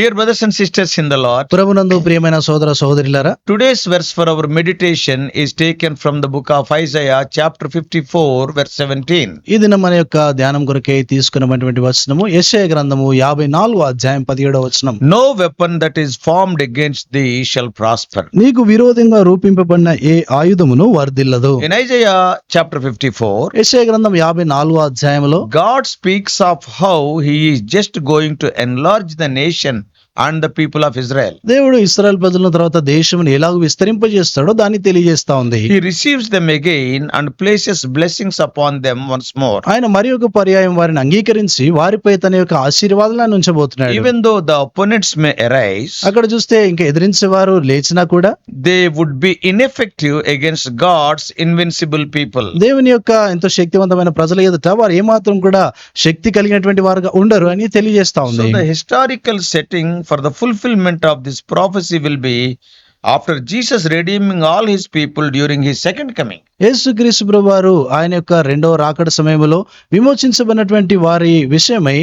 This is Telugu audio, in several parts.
Dear brothers and sisters in the Lord, ప్రభునందు ప్రియమైన సోదర సహోదరులారా, today's verse for our meditation is taken from the book of Isaiah chapter 54 verse 17. ఈ దినం మన యొక్క ధ్యానం కొరకై తీసుకున్నటువంటి వచనము యెషయా గ్రంథము 54వ అధ్యాయం 17వ వచనం. No weapon that is formed against thee shall prosper. నీకు విరోధంగా రూపింపబడిన ఏ ఆయుధమును వర్ధిల్లదు. In Isaiah chapter 54, యెషయా గ్రంథం 54వ అధ్యాయంలో God speaks of how he is just going to enlarge the nation and the people of Israel. దేవుడు ఇశ్రాయేలు ప్రజల తర్వాత దేశమును ఎలాగ విస్తరింపజేస్తాడో దాన్ని తెలియజేస్తా ఉంది. He receives them again and places blessings upon them once more. ఆయన మరి ఒక పర్యాయం వారిని అంగీకరించి వారిపై తన యొక్క ఆశీర్వాదాలను ఉంచబోతున్నాడు. Even though the opponents may arise, అక్కడ చూస్తే ఇంకా ఎదిరించేవారు లేచినా కూడా they would be ineffective against God's invincible people. దేవుని యొక్క ఎంతో శక్తివంతమైన ప్రజల ఎదుట వారు ఏమాత్రం కూడా శక్తి కలిగినటువంటి వారుగా ఉండరు అని తెలియజేస్తా So ఉంది. the historical setting for the fulfillment of this prophecy will be after Jesus redeeming all his people during his second coming. యేసుక్రీస్తు ప్రభువారు ఆయన యొక్క రెండవ రాకడ సమయంలో విమోచించబడినటువంటి వారి విషయమై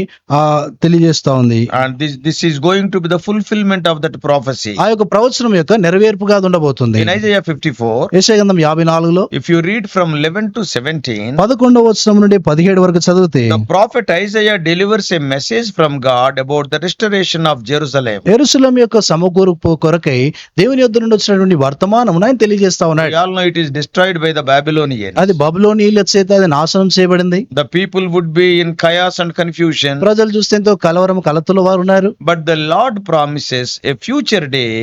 తెలియజేస్తా ఉంది. And this is going to be the fulfillment of that prophecy. ఆ యొక్క ప్రవచనం యొక్క నెరవేర్పుగా ఉండబోతుంది. In Isaiah 54, యెషయా గ్రంథం 54లో if you read from 11 to 17, 11వ వచనం నుండి 17 వరకు చదివితే the prophet Isaiah delivers a message from God about the restoration of Jerusalem. యెరూషలేము యొక్క సమకూర్పు కొరకై దేవుని యొద్ద నుండి వచ్చినటువంటి వర్తమానం ఆయన తెలియజేస్తా We ఉన్నాడు. all know it is destroyed by the Babylonians. అది బబులోనీయుల చేత అది నాశనం చేయబడింది. The people would be in chaos and confusion. ప్రజలు చూస్తే ఎంతో కలవరం కలతలో వారు ఉన్నారు. But the Lord promises a future day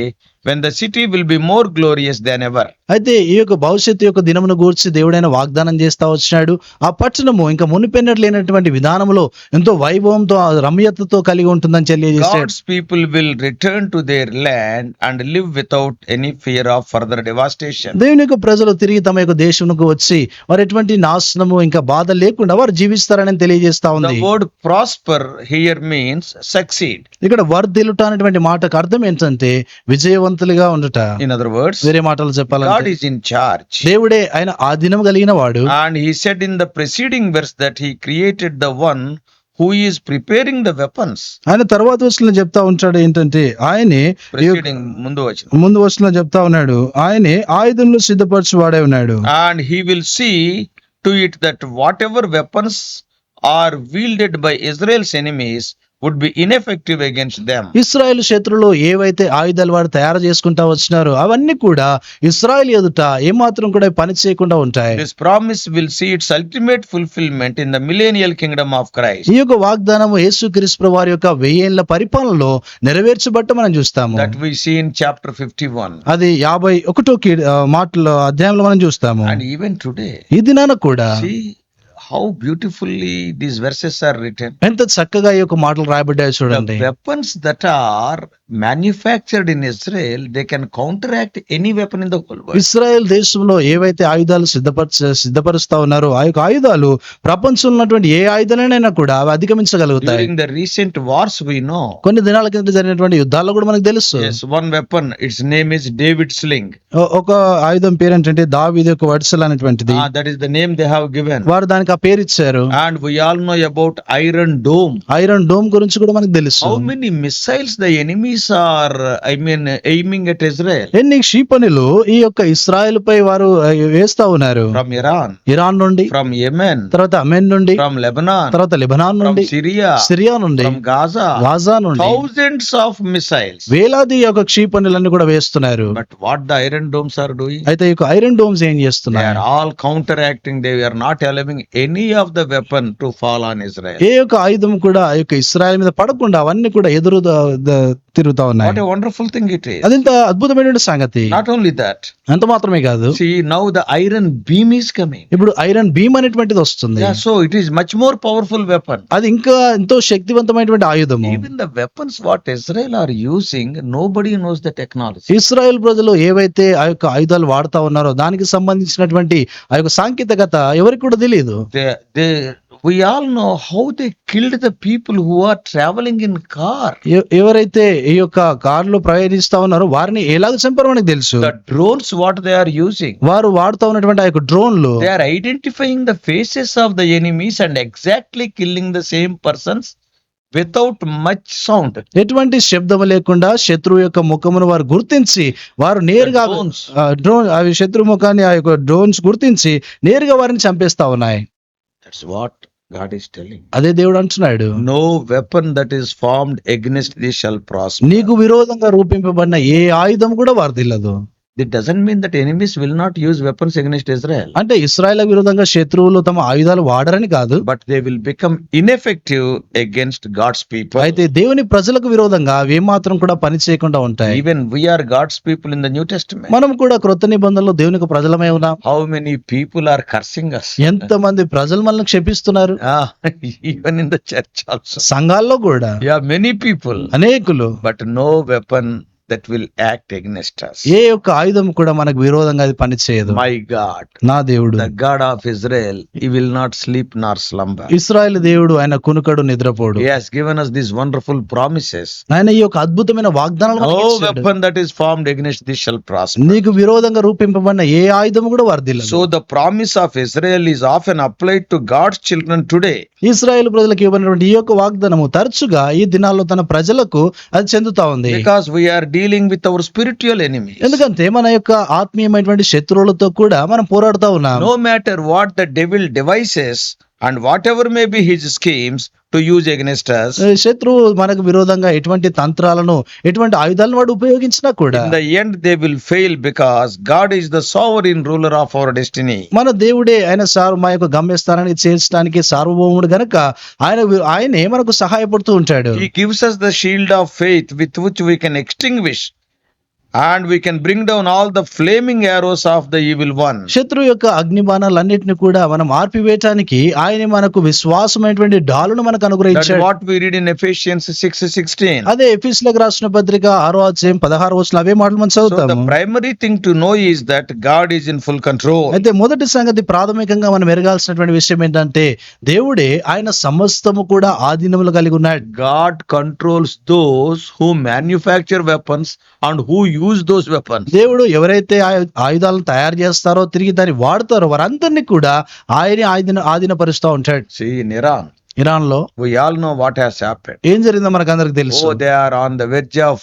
when the city will be more glorious than ever. అయితే ఈ యొక్క భవిష్యత్తు యొక్క దినమును గూర్చి దేవుడైన వాగ్దానం చేస్తా వచ్చినాడు. ఆ పట్టణము ఇంకా మునిపెన్నట్లు లేనటువంటి విధానంలో ఎంతో వైభవంతో రమ్యతతో కలిగి ఉంటుందని తెలియజేస్తాడు. God's people will return to their land and live without any fear of further devastation. దేవుని యొక్క ప్రజలు తిరిగి తమ యొక్క దేశమునకు వచ్చి వారు ఎటువంటి నాశనము ఇంకా బాధ లేకుండా వారు జీవిస్తారని తెలియజేస్తా ఉంది. The word prosper here means succeed. ఇక్కడ వర్ధిల్లుట అనేటువంటి మాటకు అర్థం ఏంటంటే విజయవంతులుగా ఉండట. In other words, వేరే మాటలు God చెప్పాలంటే is in charge. దేవుడే ఆయన ఆధీనం కలిగిన వాడు. And he said in the preceding verse that he created the one who is preparing the weapons. ఆయన తర్వాత వచనంలో చెప్తా ఉంటాడు ఏంటంటే ఆయనే Preceding ముందు వచ్చిన. ముందు వచనంలో చెప్తా ఉన్నాడు ఆయనే ఆయుధములు సిద్ధపరచు వాడే ఉన్నాడు. And he will see to it that whatever weapons are wielded by Israel's enemies would be ineffective against them. ఇశ్రాయేలు శత్రులు ఏవైతే ఆయుధాలు వారు తయారు చేసుకుంటా వచ్చినారో అవన్నీ కూడా ఇశ్రాయేలు ఎదుట ఏమాత్రం కూడా పని చేయకుండా ఉంటాయి. This promise will see its ultimate fulfillment in the millennial kingdom of Christ. ఈ యొక్క వాగ్దానము యేసుక్రీస్తు వారి యొక్క 1000 ఏళ్ల పరిపాలనలో నెరవేర్చబట్ట మనం చూస్తాము. That we see in chapter 51. అది 51 మాటల అధ్యాయంలో మనం చూస్తాము. And even today, ఈ దినాన కూడా see how beautifully these verses are written. ఎంత చక్కగా ఈ యొక్క మాటలు రాయబడ్డాయో చూడండి. The weapons that are manufactured in Israel, they can counteract any weapon in the whole world. Israel దేశంలో ఏవైతే ఆయుధాలు సిద్ధపరుస్తా ఉన్నారో ఆ యొక్క ఆయుధాలు ప్రపంచంలో ఉన్నటువంటి ఏ ఆయుధాలైనా కూడా అవి అధిగమించగలుగుతాయి. During the recent wars, we know. కొన్ని దినాల కింద జరిగినటువంటి యుద్ధాల్లో కూడా మనకు తెలుసు. Yes, one weapon, its name is David sling. ఒక ఆయుధం పేరు ఏంటంటే దావీదు యొక్క వడిసెల అనేటువంటిది. That is the name they have given. వారు దానికి ఆ పేరు ఇచ్చారు. And we all know about Iron Dome. Iron dome గురించి కూడా మనకు తెలుసు. How many missiles the enemies are, aiming at Israel? ఎన్ని క్షిపణులు ఈ యొక్క ఇశ్రాయేల్ పై వారు వేస్తా ఉన్నారు. From Iran, ఇరాన్ నుండి, from Yemen, తర్వాత అమెన్ నుండి, from Lebanon, తర్వాత లెబనాన్ from నుండి, Syria, సిరియా నుండి, from Gaza. గాజా నుండి Thousands of missiles. వేలాది యొక్క క్షిపణులన్నీ కూడా వేస్తున్నారు. But what the Iron Domes are doing? అయితే ఈ యొక్క ఐరన్ డోమ్స్ ఏం They చేస్తున్నారు? are all counteracting. They are not allowing any of the weapon to fall on Israel. ఏ యొక్క ఆయుధం కూడా ఆ యొక్క ఇశ్రాయేల్ మీద పడకుండా అవన్నీ కూడా ఎదురు తిరుగుతా ఉన్నాయి. What a wonderful thing it is. అదింత అద్భుతమైన సంగతి. Not only that, అంత మాత్రమే కాదు, see, now the iron beam is coming. ఇప్పుడు ఐరన్ బీమ్ అనేటువంటిది వస్తుంది. Yeah, so it is much more powerful weapon. అది ఇంకా ఎంతో శక్తివంతమైనటువంటి ఆయుధము. Even the weapons what Israel are using, nobody knows the technology. Israel ప్రజలు ఏవైతే ఆ యొక్క ఆయుధాలు వాడుతా ఉన్నారో దానికి సంబంధించినటువంటి ఆ యొక్క సాంకేతికత ఎవరికి కూడా తెలియదు. We all know how they killed the people who are traveling in car. ఎవరైతే ఈ యొక్క కారులో ప్రయాణిస్తా ఉన్నారో వారిని ఎలాగ చంపారో మనకు తెలుసు. The drones what they are using, వారు వాడుతా ఉన్నటువంటి ఆ యొక్క డ్రోన్లు they are identifying the faces of the enemies and exactly killing the same persons without much sound. ఎటువంటి శబ్దం లేకుండా శత్రువు యొక్క ముఖమును వారు గుర్తించి వారు నేరుగా The drones. డ్రోన్ అవి శత్రు ముఖాన్ని ఆ యొక్క డ్రోన్స్ గుర్తించి నేరుగా వారిని చంపేస్తా ఉన్నాయి. That's what God is telling. అదే దేవుడు అంటున్నాడు, No weapon that is formed against thee shall prosper. నీకు విరోధంగా రూపింపబడిన ఏ ఆయుధం కూడా వర్ధిల్లదు. It doesn't mean that enemies will not use weapons against Israel, అంటే ఇశ్రాయేల్ విరోధంగా శత్రువులు తమ ఆయుధాలు వాడరని కాదు, but they will become ineffective against God's people. అయితే దేవుని ప్రజలకు విరోధంగా అవి ఏమాత్రం కూడా పని చేయకుండా ఉంటాయి. Even we are God's people in the New Testament. మనం కూడా క్రొత్త నిబంధనలో దేవునికి ప్రజలమై ఉన్నాం. How many people are cursing us? ఎంతమంది ప్రజలు మనల్ని క్షపిస్తున్నారు, Even in the church also. సంఘాల్లో కూడా Yeah, many people, అనేకులు. but no weapon that will act against us. ఏ యొక్క ఆయుధం కూడా మనకు విరోధంగా అది పని చేయదు. My God, నా దేవుడు, the God of Israel, he will not sleep nor slumber. ఇశ్రాయేలు దేవుడు, ఆయన కునుకడు నిద్రపోడు. He has given us these wonderful promises. ఆయన ఈ యొక్క అద్భుతమైన వాగ్దానాలు మనకి No ఇచ్చాడు. weapon that is formed against thee shall prosper. నీకు విరోధంగా రూపింపబడిన ఏ ఆయుధం కూడా వర్ధిల్లదు. So the promise of Israel is often applied to God's children today. ఇశ్రాయేలు ప్రజలకు ఇవ్వనటువంటి ఈ యొక్క వాగ్దానము తరచుగా ఈ దినాల్లో తన ప్రజలకు అది చెందుతా ఉంది. Because we are dealing with our spiritual enemies. ఎందుకంటే మన యొక్క ఆత్మీయమైనటువంటి శత్రువులతో కూడా మనం పోరాడుతా ఉన్నాం. No matter what the devil devises and whatever may be his schemes to use against us, శత్రువు మనకు విరోధంగా ఎటువంటి తంత్రాలను ఎటువంటి ఆయుధాలను వాడు ఉపయోగించినా కూడా in the end they will fail because God is the sovereign ruler of our destiny. మన దేవుడే ఆయన మా యొక్క గమ్యస్థానానికి చేర్చడానికి సార్వభౌముడు గనక ఆయనే మనకు సహాయపడుతూ ఉంటాడు. He gives us the shield of faith with which we can extinguish and we can bring down all the flaming arrows of the evil one. శత్రు యొక్క అగ్నిబాణాలన్నిటిని కూడా మనం ఆర్పివేయటానికి ఆయన మనకు విశ్వాసమైనటువంటి డాలును మనకు That's అనుగ్రహించాడు. what we read in Ephesians 6:16. అదే ఎఫెసీయులకు రాసిన పత్రిక 6వ అధ్యాయం 16వ వచనం అవే మాటలు మనం So the చదువుతాము. primary thing to know is that God is in full control. అయితే మొదటి సంగతి ప్రాథమికంగా మనం ఎరగాల్సినటువంటి విషయం ఏంటంటే దేవుడే ఆయన సమస్తము కూడా ఆధీనములు కలిగి ఉన్నాడు. God controls those who manufacture weapons and who use those weapons. దేవుడు ఎవరైతే ఆయుధాలను తయారు చేస్తారో తిరిగి దాన్ని వాడతారో వారందరినీ కూడా ఆయనే ఆధీనపరుస్తూ ఉంటాడు. See, in ఇరాన్ లో we all know what has happened. ఏం జరిగిందో మనకు అందరికి తెలుసు. Oh, they are on the verge of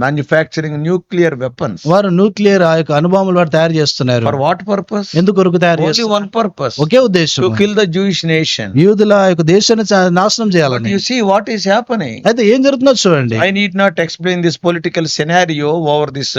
manufacturing nuclear weapons. వారు న్యూక్లియర్ ఆ యొక్క అణుబాంబులు వారు తయారు చేస్తున్నారు. For what purpose? ఎందుకు కొరకు తయారు Only చేస్తున్నారు? one purpose. ఒకే ఉద్దేశం, To kill the Jewish nation. యూదుల యొక్క దేశాన్ని నాశనం But చేయాలని. you see what is happening. అయితే ఏం జరుగుతుందో చూడండి. I need not explain this political scenario over this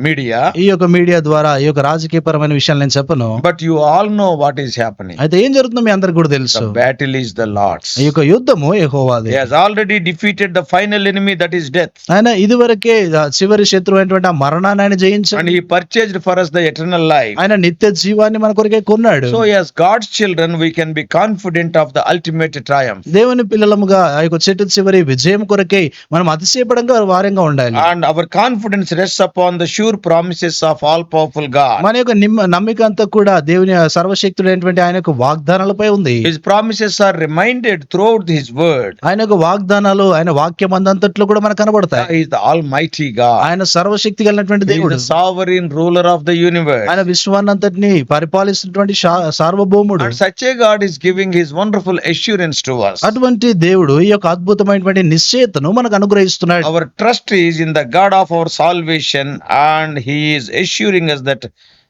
media, ఈ యొక్క మీడియా ద్వారా ఈ యొక్క రాజకీయపరమైన విషయాలు నేను చెప్పను. but you all know what is happening. అయితే ఏం జరుగుతుందో మీ అందరికి కూడా తెలుసు. The battle is the Lord's. ఈ యొక్క యుద్ధము యెహోవాదే. He has already defeated the final enemy, that is death. ఆయన ఇదివరకే చివరి శత్రువు అయినటువంటి ఆ మరణాన్ని ఆయన And జయించాడు. he purchased for us the eternal life. ఆయన నిత్య జీవాన్ని మన కొరకే కొన్నాడు. So as God's children, we can be confident of the ultimate triumph. దేవుని పిల్లలముగా ఆ యొక్క చెట్టు చివరి విజయం కొరకై మనం అతిశయపడంగా వారంగా ఉండాలి. And our confidence rests upon the sure promises of all powerful God. మన యొక్క నమ్మిక అంతా కూడా దేవుని సర్వశక్తుడైనటువంటి ఆయన యొక్క వాగ్దానాలపై ఉంది. His promises are reminded throughout his word. ఆయన యొక్క వాగ్దానాలు ఆయన వాక్యం అందంతట్లో కూడా మనకు కనబడతాయి. He is the almighty God. ఆయన సర్వశక్తి కలిగినటువంటి He is దేవుడు. the sovereign ruler of the universe. ఆయన విశ్వాన్నంతటిని పరిపాలిస్తున్నటువంటి సార్వభౌముడు. And such a God is giving his wonderful assurance to us. అటువంటి దేవుడు ఈ యొక్క అద్భుతమైనటువంటి నిశ్చయతను మనకు అనుగ్రహిస్తున్నాడు. Our trust is in the God of our salvation, and he is assuring us that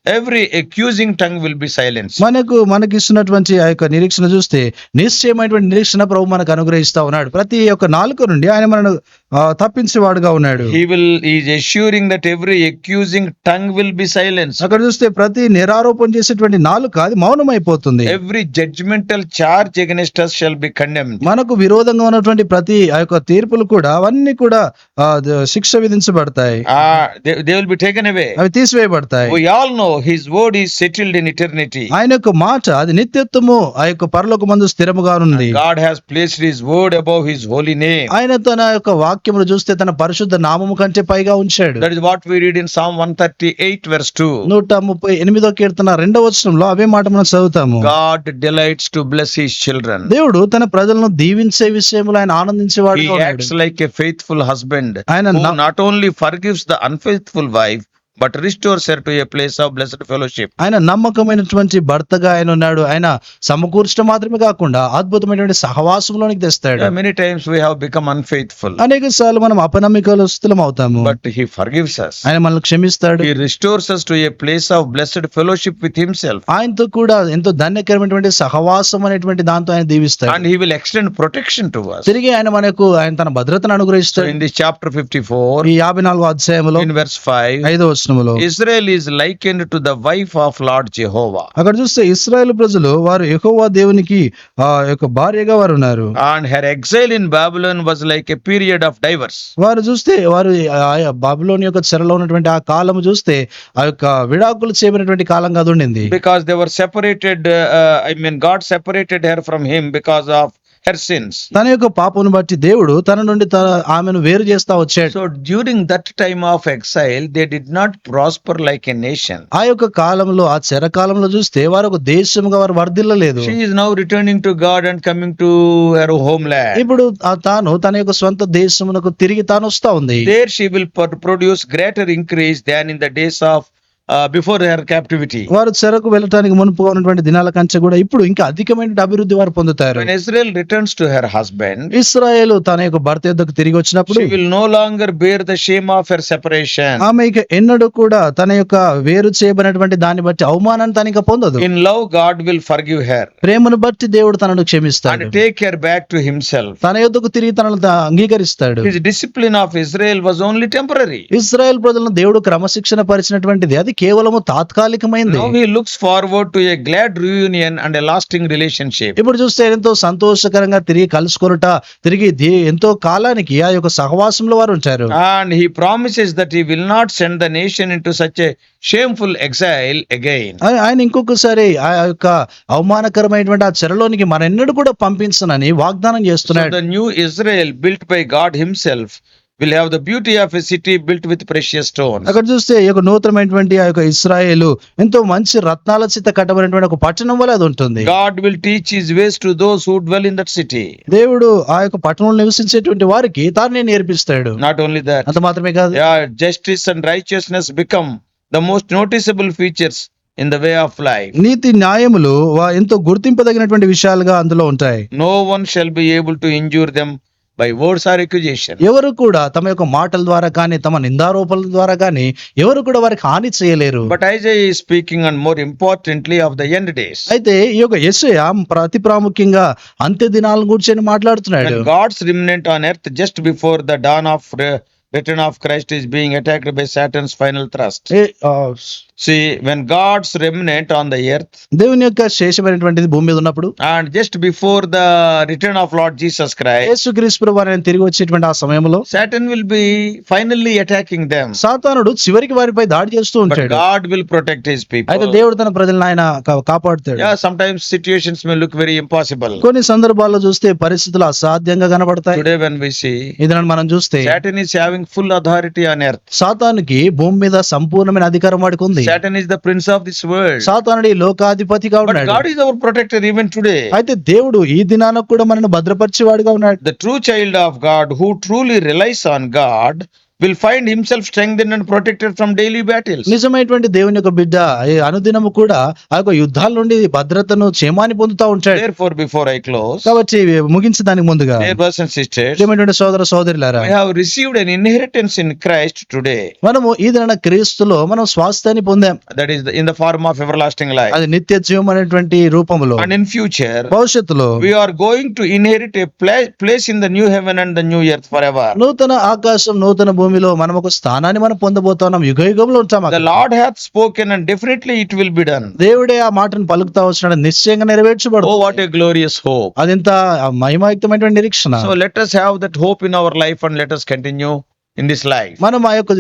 every accusing tongue will be silenced. మనకిస్తున్నటువంటి ఆ యొక్క నిరీక్షణ చూస్తే నిశ్చయమైనటువంటి నిరీక్షణ ప్రభు మనకు అనుగ్రహిస్తా ఉన్నాడు. ప్రతి ఒక్క నాలుక నుండి ఆయన మనను తప్పించేవాడుగా ఉన్నాడు. He is assuring that every accusing tongue will be silenced. అక్కడ చూస్తే ప్రతి నిరారోపణ చేసేటువంటి నాలుక అది మౌనమైపోతుంది. Every judgmental charge against us shall be condemned. మనకు విరోధంగా ఉన్నటువంటి ప్రతి ఆ యొక్క తీర్పులు కూడా అవన్నీ కూడా శిక్ష విధించబడతాయి. They will be taken away. అవి తీసివేయబడతాయి. We all know his word is settled in eternity. ఆయన యొక్క మాట అది నిత్యత్వము ఆ యొక్క పరలోకమందు స్థిరముగా ఉంది. God has placed his word above his holy name. ఆయన తన యొక్క వాక్యమును చూస్తే తన పరిశుద్ధ నామము కంటే పైగా ఉంచాడు. That is what we read in Psalm 138 verse 2. 138వ కీర్తన 2వ వచనంలో అవే మాట మనం చదువుతాము. God delights to bless his children. దేవుడు తన ప్రజలను దీవించే విషయంలో ఆయన ఆనందించేవాడు. He acts like a faithful husband ఆయన who not only forgives the unfaithful wife but restores her to a place of blessed fellowship. ఆయన నమ్మకమైనటువంటి భర్తగా ఆయన ఉన్నాడు. ఆయన సమకూర్చడం మాత్రమే కాకుండా అద్భుతమైనటువంటి సహవాసంలోనికి తెస్తాడు. Yeah, many times we have become unfaithful, అనేక సార్లు మనం అపనమ్మకస్తులం అవుతాము. but he forgives us. ఆయన మనల్ని క్షమిస్తాడు. He restores us to a place of blessed fellowship with himself, ఆయనతో కూడా ఎంతో ధన్యకరమైనటువంటి సహవాసం అనేటువంటి దాంతో ఆయన దీవిస్తాడు. and he will extend protection to us. తిరిగి ఆయన తన భద్రతను So అనుగ్రహిస్తాడు. in this chapter 54, ఈ 54వ అధ్యాయంలో in verse 5, 5వ వచనములో Israel is likened to the wife of Lord Jehovah, అక్కడ చూస్తే ఇశ్రాయేలు ప్రజలు వారు యెహోవా దేవునికి యొక్క భార్యగా వారు ఉన్నారు. and her exile in Babylon was like a period of divorce. వారు చూస్తే వారు బాబిలోని యొక్క చెరలో ఉన్నటువంటి ఆ కాలము చూస్తే ఆ యొక్క విడాకులు చేయబడినటువంటి కాలంగా అది ఉండింది. Because they were separated, God separated her from him because of her sins. తన యొక్క పాపమును బట్టి దేవుడు తన నుండి ఆమెను వేరు చేస్తా వచ్చాడు. So during that time of exile, they did not prosper like a nation. ఆ యొక్క కాలంలో ఆ చెర కాలంలో చూస్తే వారు ఒక దేశముగా వారు వర్ధిల్లలేదు. She is now returning to God and coming to her homeland. ఇప్పుడు తాను తన యొక్క స్వంత దేశమునకు తిరిగి తాను వస్తా ఉంది. There she will produce greater increase than in the days of before her captivity. వారు చెరకు వెళ్ళటానికి మునుపుగా ఉన్నటువంటి దినాల కంటే కూడా ఇప్పుడు ఇంకా అధికమైన అభివృద్ధి వారు పొందుతారు. When Israel returns to her husband, ఇశ్రాయేలు తన యొక్క భర్త యొద్దకు తిరిగి వచ్చినప్పుడు she will no longer bear the shame of her separation. ఆమె ఇక ఎన్నడూ కూడా తన యొక్క వేరు చేయబడినటువంటి దాన్ని బట్టి అవమానాన్ని తను ఇంకా పొందదు. In love, God will forgive her ప్రేమను బట్టి దేవుడు తనను క్షమిస్తాడు. and take her back to himself. తన యొద్దకు తిరిగి తనను అంగీకరిస్తాడు. His discipline of Israel was only temporary. Israel ప్రజలను దేవుడు క్రమశిక్షణ పరిచినటువంటిది అది కేవలము తాత్కాలికమైంది. Now he looks forward to a glad reunion and a lasting relationship. ఇప్పుడు చూస్తే ఎంతో సంతోషకరంగా తిరిగి కలుసుకొనుట, తిరిగి ఎంతో కాలానికి ఆ యొక్క సహవాసంలో వారు ఉంటారు. And he promises that he will not send the nation into such a shameful exile again. ఆయన ఇంకొకసారి ఆ యొక్క అవమానకరమైనటువంటి ఆ చెరలోనికి మరెన్నడూ కూడా పంపించనని వాగ్దానం So చేస్తున్నాడు. the new Israel built by God himself will have the beauty of a city built with precious stones. అక్కడ చూస్తే ఈ యొక్క నూతనమైనటువంటి ఆ యొక్క ఇశ్రాయేలు ఎంతో మంచి రత్నాల చేత కట్టబడినటువంటి ఒక పట్టణం వలె అది ఉంటుంది. God will teach his ways to those who dwell in that city. దేవుడు ఆ యొక్క పట్టణంలో నివసించేటువంటి వారికి తానే నేర్పిస్తాడు. Not only that, అంత మాత్రమే కాదు, justice and righteousness become the most noticeable features in the way of life. నీతి న్యాయములు ఎంతో గుర్తింపదగినటువంటి విషయాలుగా అందులో ఉంటాయి. No one shall be able to injure them by words or accusation. ఎవరు కూడా తమ యొక్క మాటల ద్వారా కానీ తమ నిందారోపణల ద్వారా కానీ ఎవరు కూడా వారికి హాని చేయలేరు. But Isaiah is speaking, and more importantly, of the end days. అయితే ఈ యొక్క యెషయా అతి ప్రాముఖ్యంగా అంత్య దినాలను గురించి మాట్లాడుతున్నాడు. When God's remnant on earth just before the dawn of return of Christ is being attacked by Satan's final thrust. See, when God's remnant on the earth, దేవుని యొక్క శేషమైనటువంటిది భూమి మీద ఉన్నప్పుడు, and just before the return of Lord Jesus Christ, యేసుక్రీస్తు ప్రభువు ఆయన తిరిగి వచ్చేటువంటి ఆ సమయంలో Satan will be finally attacking them. సాతానుడు చివరికి వారిపై దాడి చేస్తూ But ఉంటాడు. God will protect his people. అయితే దేవుడు తన ప్రజలను ఆయన కాపాడుతాడు. Yeah, sometimes situations may look very impossible. కొన్ని సందర్భాల్లో చూస్తే పరిస్థితులు అసాధ్యంగా కనబడతాయి. Today when we see, ఇది మనం చూస్తే Satan is having full authority on earth. సాతానుకి భూమి మీద సంపూర్ణమైన అధికారం వాడికి ఉంది. Satan is the prince of this world. సాతానుడి లోకాధిపతిగా But ఉన్నాడు. God is our protector even today. అయితే దేవుడు ఈ దినాన కూడా మనల్ని భద్రపరిచేవాడుగా ఉన్నాడు. The true child of God who truly relies on God will find himself strengthened and protected from daily battles. నిజమైనటువంటి దేవుని యొక్క బిడ్డ అనుదినము కూడా ఆ యొక్క యుద్ధాల నుండి భద్రతను క్షేమాన్ని పొందుతా ఉంటాడు. Therefore, before I close, కాబట్టి ముగించే దానికి ముందుగా dear brothers and sisters, నిజమైనటువంటి సోదర సోదరులారా, we have received an inheritance in Christ today. మనము ఈ దినాన క్రీస్తులో మనం స్వాస్థ్యాన్ని పొందాం. That is in the form of everlasting life. అది నిత్య జీవం అనేటువంటి రూపంలో. And in future, భవిష్యత్తులో we are going to inherit a place in the new heaven and the new earth forever. నూతన ఆకాశం నూతన భూమిలో మనం ఒక స్థానాన్ని మనం పొందబోతున్నాం. యుగ యుగంలో ఉంటాం. The Lord hath spoken, and definitely it will be done. దేవుడే ఆ మాటను పలుకుతా వచ్చినాడు, నిశ్చయంగా నెరవేర్చబడు. Oh, what a glorious hope. అదెంత మహిమాయుక్తమైనటువంటి నిరీక్షణ. So let us have that hope in our life, and let us continue in this life. మనం ఆ యొక్క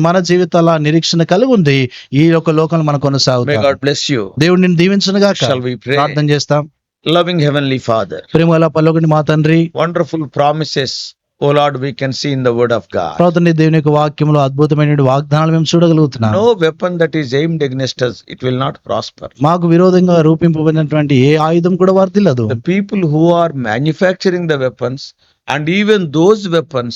మన జీవితాల నిరీక్షణ కలిగి ఉంది ఈ యొక్క లోకంలో మనం May కొనసాగుతాం. God bless you. దేవుడు నిన్ను దీవించును గాక. Shall we pray? ప్రార్థన చేస్తాం. Loving Heavenly Father, ప్రేమగల పరలోకపు మా తండ్రి, wonderful promises, oh Lord, we can see in the Word of God. ప్రభుత్వ దేవుని యొక్క వాక్యంలో అద్భుతమైన వాగ్దానాలు మేము చూడగలుగుతున్నాం. No weapon that is aimed against us, it will not prosper. మాకు విరోధంగా రూపింపబడినటువంటి ఏ ఆయుధం కూడా వర్తిల్లదు. The people who are manufacturing the weapons, and even those weapons,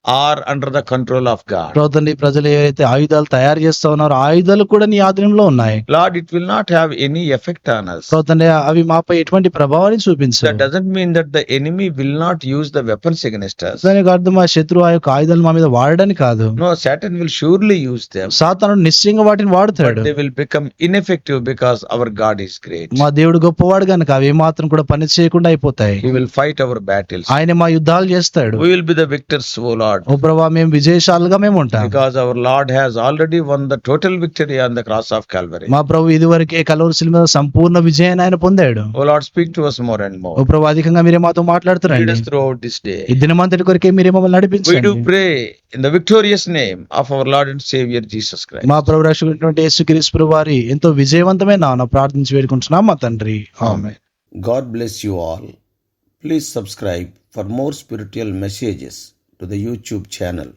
are under the control of God. ప్రభుత్వ నీ ప్రజలు ఏవైతే ఆయుధాలు తయారు చేస్తా ఉన్నారో ఆ ఆయుధాలు కూడా నీ ఆధీనంలో ఉన్నాయి. Lord, it will not have any effect on us. ప్రభుత్వ అవి మాపై ఎటువంటి ప్రభావాన్ని That చూపించవు. doesn't mean that the enemy will not use the weapons against us. దానికి అర్థం ఆ శత్రువు ఆ యొక్క ఆయుధాలు మా మీద వాడడానికి కాదు. No, Satan will surely use them. సాతానుడు నిశ్చయంగా వాటిని But వాడుతాడు. they will become ineffective because our God is great. మా దేవుడు గొప్పవాడు గనుక అవి మాత్రం కూడా పని చేయకుండా అయిపోతాయి. He will fight our battles. ఆయన మా యుద్ధాలు చేస్తాడు. We will be the victors, O Lord. ఓ ప్రభా మేము విజయశాలుగా మేము ఉంటాం. Because our Lord has already won the total victory on the cross of Calvary. మా ప్రభు ఇదివరకే కలువరి శిలువ మీద సంపూర్ణ విజయాన్ని ఆయన పొందాడు. O Lord, speak to us more and more. ఓ ప్రభు అధికంగా మీరే మాతో Lead మాట్లాడుతున్నారండి. us throughout this day. ఈ దినమంతటి కొరకే మీరే మమ్మల్ని We నడిపించండి. do pray in the victorious name of our Lord and Savior Jesus Christ. మా ప్రభు రక్షకుడైనటువంటి యేసుక్రీస్తు ప్రభు వారి ఎంతో విజయవంతమైన నామమున ప్రార్థించి వేడుకుంటున్నాం మా తండ్రి. ఆమేన్. God bless you all. Please subscribe for more spiritual messages to the YouTube channel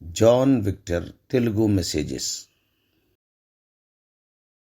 John Victor Telugu Messages.